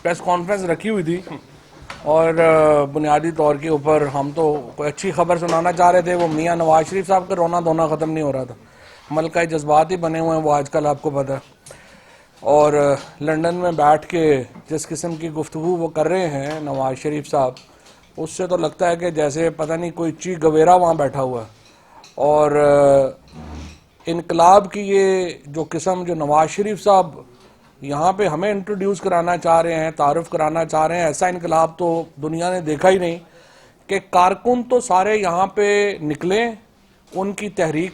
Press conference रखी हुई थी और बुनियादी तौर के ऊपर हम तो कोई अच्छी खबर सुनाना चाह रहे थे। वो मियाँ नवाज शरीफ साहब का रोना धोना ख़त्म नहीं हो रहा था। मलका जज्बात ही बने हुए हैं वो आजकल, आपको पता है। और लंदन में बैठ के जिस किस्म की गुफ्तगू वो कर रहे हैं नवाज शरीफ साहब, उससे तो लगता है कि जैसे पता नहीं कोई ची गवेरा वहाँ बैठा हुआ है। और इनकलाब की ये जो किस्म जो नवाज शरीफ साहब यहाँ पे हमें इंट्रोड्यूस कराना चाह रहे हैं, तारुफ कराना चाह रहे हैं, ऐसा इनकलाब तो दुनिया ने देखा ही नहीं। कि कारकुन तो सारे यहाँ पे निकले, उनकी तहरीक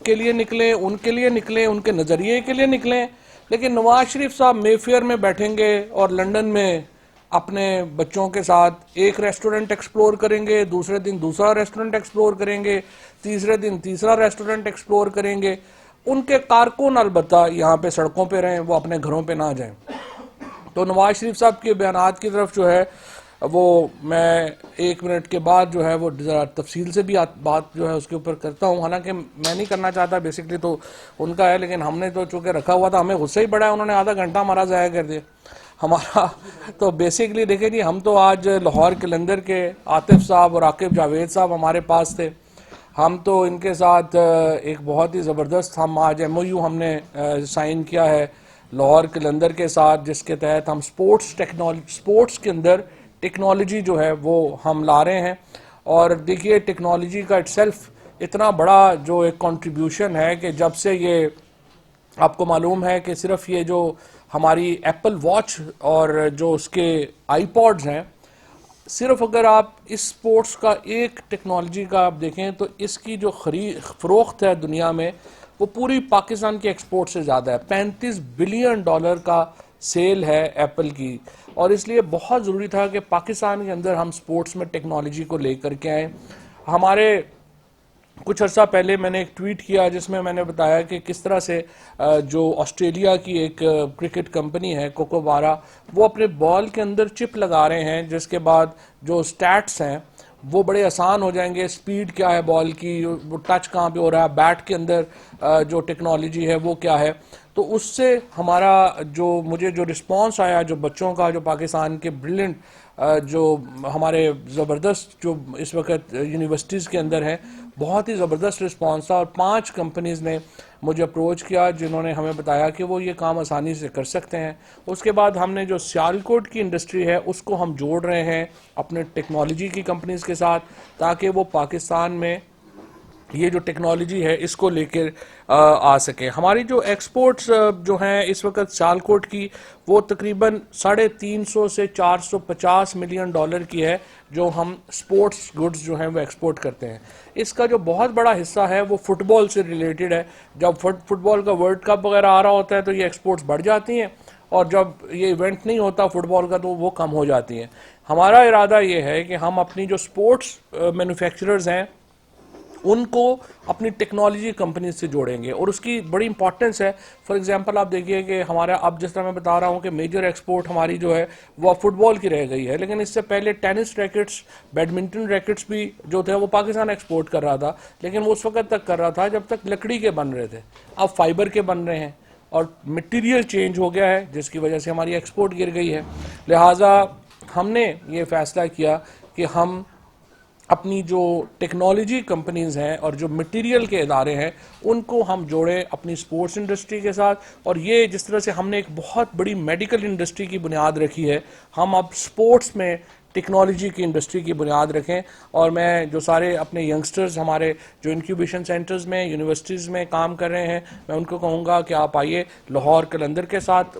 के लिए निकले, उनके लिए निकले, उनके नज़रिए के लिए निकले, लेकिन नवाज शरीफ साहब मेफेयर में बैठेंगे और लंदन में अपने बच्चों के साथ एक रेस्टोरेंट एक्सप्लोर करेंगे, दूसरे दिन दूसरा रेस्टोरेंट एक्सप्लोर करेंगे, तीसरे दिन तीसरा रेस्टोरेंट एक्सप्लोर करेंगे। उनके कारकुन अलबत्ता यहाँ पे सड़कों पे रहें, वो अपने घरों पे ना जाएं। तो नवाज शरीफ साहब के बयानात की तरफ जो है वो मैं 1 मिनट के बाद जो है वो ज़रा तफसील से भी बात जो है उसके ऊपर करता हूँ। हालांकि मैं नहीं करना चाहता, बेसिकली तो उनका है, लेकिन हमने तो चूँकि रखा हुआ था, हमें गुस्सा ही पड़ा है, उन्होंने आधा घंटा हमारा ज़ाया कर दिया हमारा। तो बेसिकली देखें जी, हम तो आज लाहौर कलंदर के आतिफ साहब और आकिब जावेद साहब हमारे पास थे। हम तो इनके साथ एक बहुत ही ज़बरदस्त हम आज MOU हमने साइन किया है लाहौर कलंदर के साथ, जिसके तहत हम स्पोर्ट्स के अंदर टेक्नोलॉजी जो है वो हम ला रहे हैं। और देखिए टेक्नोलॉजी का इटसेल्फ इतना बड़ा जो एक कंट्रीब्यूशन है कि जब से ये आपको मालूम है कि सिर्फ ये जो हमारी एप्पल वॉच और जो उसके आईपॉड्स हैं, सिर्फ अगर आप इस स्पोर्ट्स का एक टेक्नोलॉजी का आप देखें तो इसकी जो फ़रोख्त है दुनिया में वो पूरी पाकिस्तान के एक्सपोर्ट से ज़्यादा है। $35 बिलियन का सेल है एप्पल की। और इसलिए बहुत ज़रूरी था कि पाकिस्तान के अंदर हम स्पोर्ट्स में टेक्नोलॉजी को लेकर के आएँ। हमारे कुछ अर्सा पहले मैंने एक ट्वीट किया जिसमें मैंने बताया कि किस तरह से जो ऑस्ट्रेलिया की एक क्रिकेट कंपनी है कोकोबारा, वो अपने बॉल के अंदर चिप लगा रहे हैं, जिसके बाद जो स्टैट्स हैं वो बड़े आसान हो जाएंगे। स्पीड क्या है बॉल की, वो टच कहाँ पे हो रहा है, बैट के अंदर जो टेक्नोलॉजी है वो क्या है। तो उससे हमारा जो मुझे जो रिस्पांस आया जो बच्चों का, जो पाकिस्तान के ब्रिलियंट जो हमारे ज़बरदस्त जो इस वक्त यूनिवर्सिटीज़ के अंदर हैं, बहुत ही ज़बरदस्त रिस्पांस था। और 5 कंपनीज़ ने मुझे अप्रोच किया जिन्होंने हमें बताया कि वो ये काम आसानी से कर सकते हैं। उसके बाद हमने जो सियालकोट की इंडस्ट्री है उसको हम जोड़ रहे हैं अपने टेक्नोलॉजी की कंपनीज़ के साथ, ताकि वो पाकिस्तान में ये जो टेक्नोलॉजी है इसको लेकर आ सके। हमारी जो एक्सपोर्ट्स जो हैं इस वक्त सियालकोट की, वो तकरीबन $350 से $450 मिलियन की है, जो हम स्पोर्ट्स गुड्स जो हैं वो एक्सपोर्ट करते हैं। इसका जो बहुत बड़ा हिस्सा है वो फुटबॉल से रिलेटेड है। जब फुटबॉल का वर्ल्ड कप वगैरह आ रहा होता है तो ये एक्सपोर्ट्स बढ़ जाती हैं, और जब ये इवेंट नहीं होता फुटबॉल का तो वो कम हो जाती हैं। हमारा इरादा ये है कि हम अपनी जो स्पोर्ट्स मैन्युफैक्चरर्स हैं उनको अपनी टेक्नोलॉजी कंपनी से जोड़ेंगे, और उसकी बड़ी इंपॉर्टेंस है। फॉर एग्जांपल आप देखिए कि हमारा, अब जिस तरह मैं बता रहा हूँ कि मेजर एक्सपोर्ट हमारी जो है वो फुटबॉल की रह गई है, लेकिन इससे पहले टेनिस रैकेट्स, बैडमिंटन रैकेट्स भी जो थे वो पाकिस्तान एक्सपोर्ट कर रहा था, लेकिन वो उस वक्त तक कर रहा था जब तक लकड़ी के बन रहे थे। अब फाइबर के बन रहे हैं और मटीरियल चेंज हो गया है, जिसकी वजह से हमारी एक्सपोर्ट गिर गई है। लिहाजा हमने ये फैसला किया कि हम अपनी जो टेक्नोलॉजी कंपनीज़ हैं और जो मटेरियल के इदारे हैं उनको हम जोड़ें अपनी स्पोर्ट्स इंडस्ट्री के साथ। और ये जिस तरह से हमने एक बहुत बड़ी मेडिकल इंडस्ट्री की बुनियाद रखी है, हम अब स्पोर्ट्स में टेक्नोलॉजी की इंडस्ट्री की बुनियाद रखें। और मैं जो सारे अपने यंगस्टर्स हमारे जो इंक्यूबेशन सेंटर्स में, यूनिवर्सिटीज़ में काम कर रहे हैं, मैं उनको कहूँगा कि आप आइए लाहौर कलंदर के साथ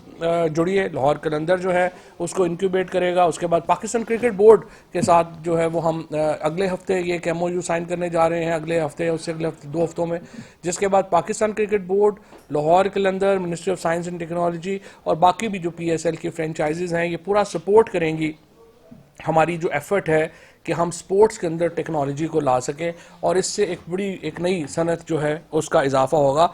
जुड़िए। लाहौर कलंदर जो है उसको इंक्यूबेट करेगा। उसके बाद पाकिस्तान क्रिकेट बोर्ड के साथ जो है वो हम अगले हफ्ते ये एक MOU साइन करने जा रहे हैं, अगले हफ्ते, उससे अगले हफ्ते 2 हफ्तों में। जिसके बाद Pakistan cricket board, Lahore Qalandar, ministry of science and technology और बाकी भी जो PSL की फ्रेंचाइजीज़ हैं, ये पूरा सपोर्ट करेंगी हमारी जो एफर्ट है कि हम स्पोर्ट्स के अंदर टेक्नोलॉजी को ला सकें, और इससे एक बड़ी एक नई सनत जो है उसका इजाफा होगा।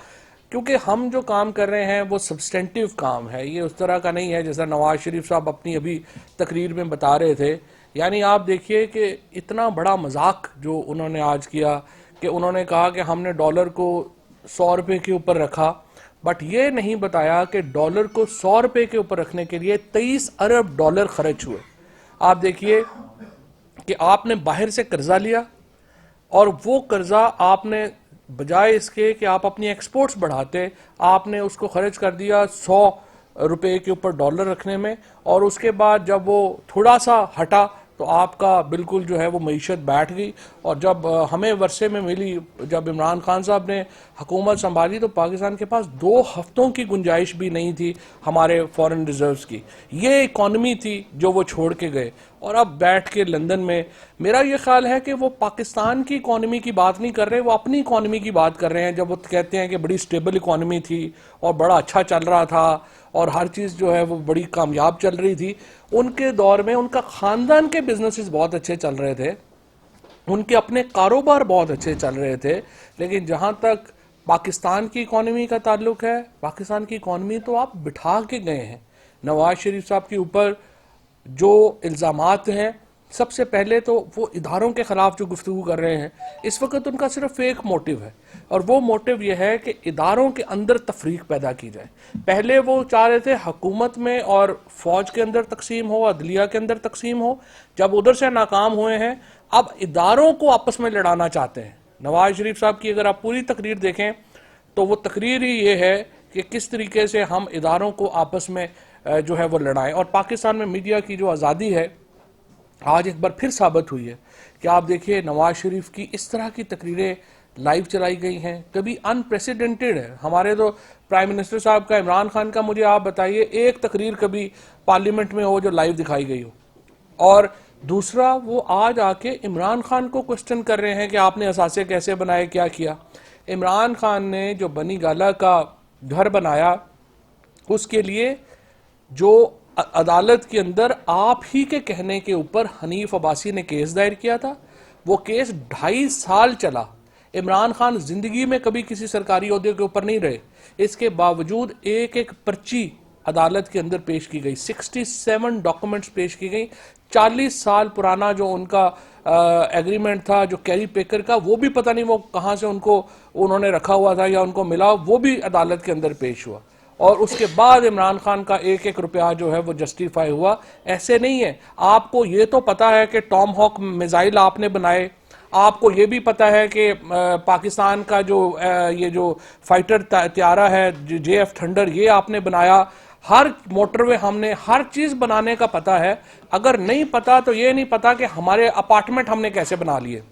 क्योंकि हम जो काम कर रहे हैं वो सब्सटेंटिव काम है, ये उस तरह का नहीं है जैसा नवाज शरीफ साहब अपनी अभी तकरीर में बता रहे थे। यानी आप देखिए कि इतना बड़ा मजाक जो उन्होंने आज किया कि उन्होंने कहा कि हमने डॉलर को $100 के ऊपर रखा, बट ये नहीं बताया कि डॉलर को 100 रुपए के ऊपर रखने के लिए 23 अरब डॉलर खर्च हुए। आप देखिए कि आपने बाहर से कर्जा लिया और वो कर्जा आपने बजाय इसके कि आप अपनी एक्सपोर्ट्स बढ़ाते, आपने उसको खर्च कर दिया 100 रुपए के ऊपर डॉलर रखने में, और उसके बाद जब वो थोड़ा सा हटा तो आपका बिल्कुल जो है वो मईशत बैठ गई। और जब हमें वर्षे में मिली, जब इमरान खान साहब ने हुकूमत संभाली, तो पाकिस्तान के पास 2 हफ्तों की गुंजाइश भी नहीं थी हमारे फॉरेन रिजर्व्स की। ये इकॉनमी थी जो वो छोड़ के गए, और अब बैठ के लंदन में, मेरा ये ख्याल है कि वो पाकिस्तान की इकॉनमी की बात नहीं कर रहे, वो अपनी इकॉनमी की बात कर रहे हैं। जब वो कहते हैं कि बड़ी स्टेबल इकॉनमी थी और बड़ा अच्छा चल रहा था और हर चीज़ जो है वो बड़ी कामयाब चल रही थी, उनके दौर में उनका ख़ानदान के बिजनेसेस बहुत अच्छे चल रहे थे, उनके अपने कारोबार बहुत अच्छे चल रहे थे। लेकिन जहाँ तक पाकिस्तान की इकॉनमी का ताल्लुक है, पाकिस्तान की इकॉनमी तो आप बिठा के गए हैं। नवाज शरीफ साहब के ऊपर जो इल्ज़ामात हैं, सबसे पहले तो वो इदारों के ख़िलाफ़ जो गुफ्तगू कर रहे हैं, इस वक्त उनका सिर्फ एक मोटिव है, और वो मोटिव ये है कि इदारों के अंदर तफरीक पैदा की जाए। पहले वो चाह रहे थे हुकूमत में और फ़ौज के अंदर तकसीम हो, अदलिया के अंदर तकसीम हो। जब उधर से नाकाम हुए हैं, अब इदारों को आपस में लड़ाना चाहते हैं। नवाज शरीफ साहब की अगर आप पूरी तकरीर देखें तो वो तकरीर ही ये है कि किस तरीके से हम इदारों को आपस में जो है वो लड़ाएं। और पाकिस्तान में मीडिया की जो आज़ादी है आज एक बार फिर साबित हुई है कि आप देखिए नवाज शरीफ की इस तरह की तकरीरें लाइव चलाई गई हैं, कभी अनप्रेसिडेंटेड है। हमारे तो प्राइम मिनिस्टर साहब का, इमरान खान का, मुझे आप बताइए एक तकरीर कभी पार्लियामेंट में हो जो लाइव दिखाई गई हो। और दूसरा, वो आज आके इमरान खान को क्वेश्चन कर रहे हैं कि आपने असासे कैसे बनाए, क्या किया। इमरान खान ने जो बनी गाला का घर बनाया, उसके लिए जो अदालत के अंदर आप ही के कहने के ऊपर हनीफ अब्बासी ने केस दायर किया था, वो केस 2.5 साल चला। इमरान खान जिंदगी में कभी किसी सरकारी ओहदे के ऊपर नहीं रहे, इसके बावजूद एक एक पर्ची अदालत के अंदर पेश की गई, 67 डॉक्यूमेंट्स पेश की गई। 40 साल पुराना जो उनका एग्रीमेंट था, जो कैरी पेकर का, वो भी पता नहीं वो कहाँ से उन्होंने रखा हुआ था या उनको मिला, वो भी अदालत के अंदर पेश हुआ। और उसके बाद इमरान खान का एक एक रुपया जो है वो जस्टिफाई हुआ। ऐसे नहीं है, आपको ये तो पता है कि टॉम हॉक मिसाइल आपने बनाए, आपको ये भी पता है कि पाकिस्तान का जो ये जो फाइटर त्यारा है JF थंडर, ये आपने बनाया। हर मोटरवे हमने, हर चीज बनाने का पता है। अगर नहीं पता तो ये नहीं पता कि हमारे अपार्टमेंट हमने कैसे बना लिए।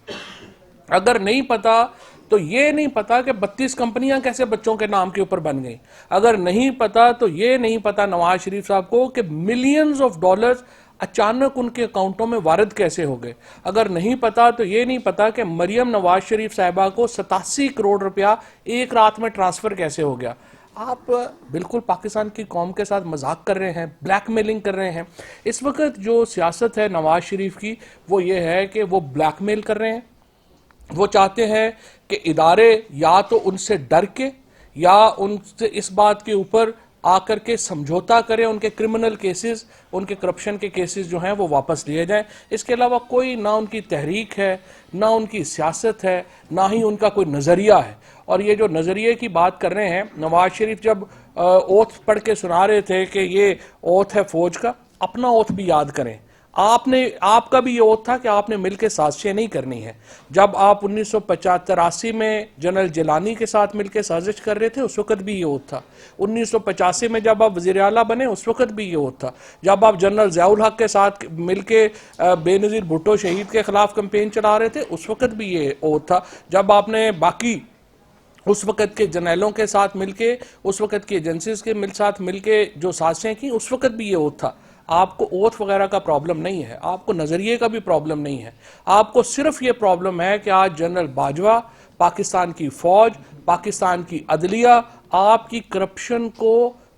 अगर नहीं पता तो ये नहीं पता कि 32 कंपनियां कैसे बच्चों के नाम के ऊपर बन गई। अगर नहीं पता तो ये नहीं पता नवाज शरीफ साहब को कि मिलियंस ऑफ डॉलर्स अचानक उनके अकाउंटों में वारद कैसे हो गए। अगर नहीं पता तो ये नहीं पता कि मरियम नवाज शरीफ साहिबा को 87 करोड़ रुपया एक रात में ट्रांसफर कैसे हो गया। आप बिल्कुल पाकिस्तान की कौम के साथ मजाक कर रहे हैं, ब्लैकमेलिंग कर रहे हैं। इस वक्त जो सियासत है नवाज शरीफ की, वो ये है कि वो ब्लैकमेल कर रहे हैं। वो चाहते हैं कि इदारे या तो उनसे डर के या उनसे इस बात के ऊपर आकर के समझौता करें, उनके क्रिमिनल केसेस, उनके करप्शन के केसेस जो हैं वो वापस लिए जाएं। इसके अलावा कोई ना उनकी तहरीक है, ना उनकी सियासत है, ना ही उनका कोई नज़रिया है। और ये जो नज़रिए की बात कर रहे हैं, नवाज शरीफ जब ओथ पढ़ के सुना रहे थे कि ये ओथ है फौज का, अपना ओथ भी याद करें। आपका भी ये ओथ था कि आपने मिलकर साजिशें नहीं करनी है। जब आप 1985 में जनरल जिलानी के साथ मिलकर साजिश कर रहे थे, उस वक्त भी ये ओथ था। 1985 में जब आप वज़ीर आला बने, उस वक्त भी ये ओथ था। जब आप जनरल ज़ियाउल हक के साथ मिलकर बेनज़ीर भुट्टो शहीद के खिलाफ कैंपेन चला रहे थे, उस वक्त भी ये ओथ था। जब आपने बाकी उस वक्त के जर्नलों के साथ मिलके, उस वक्त की एजेंसीज के साथ मिलके जो साजिशें की, उस वक्त भी ये ओथ था। आपको ओथ वगैरह का प्रॉब्लम नहीं है, आपको नजरिए का भी प्रॉब्लम नहीं है। आपको सिर्फ ये प्रॉब्लम है कि आज जनरल बाजवा, पाकिस्तान की फौज, पाकिस्तान की अदलिया आपकी करप्शन को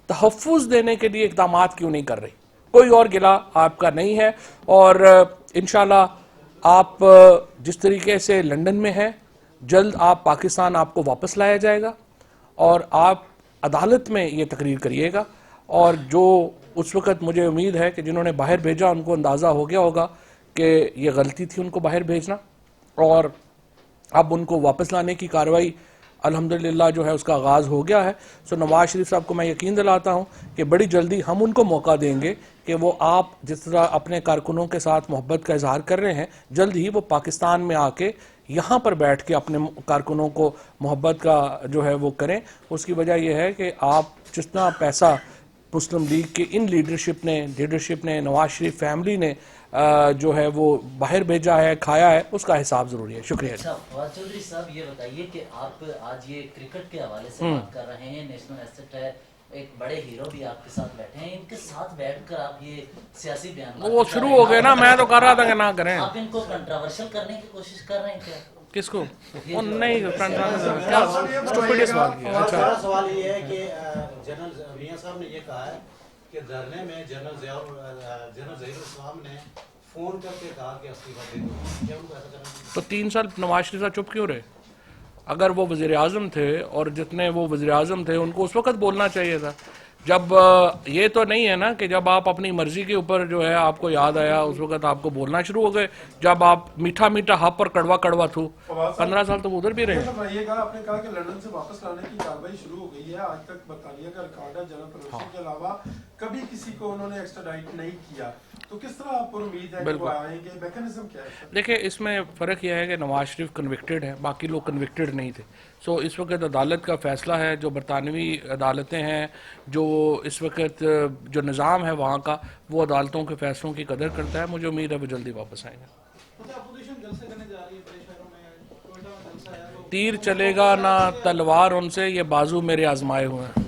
तहफ़्फ़ुज़ देने के लिए इक़दाम क्यों नहीं कर रही। कोई और गिला आपका नहीं है। और इंशाल्लाह आप जिस तरीके से लंदन में हैं, जल्द आप पाकिस्तान आपको वापस लाया जाएगा और आप अदालत में ये तकरीर करिएगा। और जो उस वक़्त मुझे उम्मीद है कि जिन्होंने बाहर भेजा उनको अंदाज़ा हो गया होगा कि ये गलती थी उनको बाहर भेजना, और अब उनको वापस लाने की कार्रवाई अल्हम्दुलिल्लाह जो है उसका आगाज़ हो गया है। सो नवाज शरीफ साहब को मैं यकीन दिलाता हूँ कि बड़ी जल्दी हम उनको मौका देंगे कि वो आप जिस तरह अपने कारकुनों के साथ मोहब्बत का इजहार कर रहे हैं, जल्द ही वो पाकिस्तान में आके यहाँ पर बैठ के अपने कारकुनों को मोहब्बत का जो है वो करें। उसकी वजह यह है कि आप जितना पैसा मुस्लिम लीग के इन लीडरशिप ने नवाज शरीफ फैमिली ने जो है वो बाहर भेजा है, खाया है, उसका हिसाब जरूरी है। शुक्रिया। अच्छा फवाद चौधरी साहब, ये बताइए कि आप आज ये क्रिकेट के हवाले से बात कर रहे हैं, नेशनल एसेट है, एक बड़े हीरो भी आपके साथ बैठे हैं, इनके साथ बैठकर आप ये सियासी बयान वो शुरू हो गए ना, मैं तो कर रहा था कि ना करें। आप इनको कंट्रोवर्शियल करने की कोशिश कर रहे हैं क्या? किसको? वो नहीं क्या स्टूपिड सवाल किया। अच्छा सवाल ये है कि जनरल मियां साहब ने ये कहा है कि धरने में जनरल ज़हीरुल इस्लाम ने फोन करके कहा कि इस्तीफा दे दो, क्या उनको ऐसा करना चाहिए? तो 3 साल नवाज शरीफ साहब चुप क्यों रहे? अगर वो वज़ीर आज़म थे और जितने वो वज़ीर आज़म थे उनको उस वक्त बोलना चाहिए था। जब ये तो नहीं है ना कि जब आप अपनी मर्जी के ऊपर जो है आपको याद आया उस वक्त आपको बोलना शुरू हो गए। जब आप मीठा मीठा हप और कड़वा कड़वा थू, 15 साल तो वो उधर भी रहे। आपने कहा कि लंदन से वापस लाने की कार्रवाई शुरू हो गई है। आज तक बरतानिया का रिकॉर्ड है, जनरल परवेज के अलावा कभी किसी को उन्होंने एक्स्ट्राडाइट नहीं किया, तो किस तरह आपको उम्मीद है कि वो आएंगे? मैकेनिज्म क्या है? देखिए, इसमें फ़र्क यह है कि नवाज शरीफ कन्विक्टेड है, बाकी लोग कन्विक्टेड नहीं थे। सो इस वक्त अदालत का फ़ैसला है, जो बरतानवी अदालतें हैं, जो इस वक्त जो निज़ाम है वहाँ का, वो अदालतों के फ़ैसलों की कदर करता है। मुझे उम्मीद है वो जल्दी वापस आएंगे। तीर चलेगा ना तलवार उनसे, ये बाजू मेरे आजमाए हुए हैं।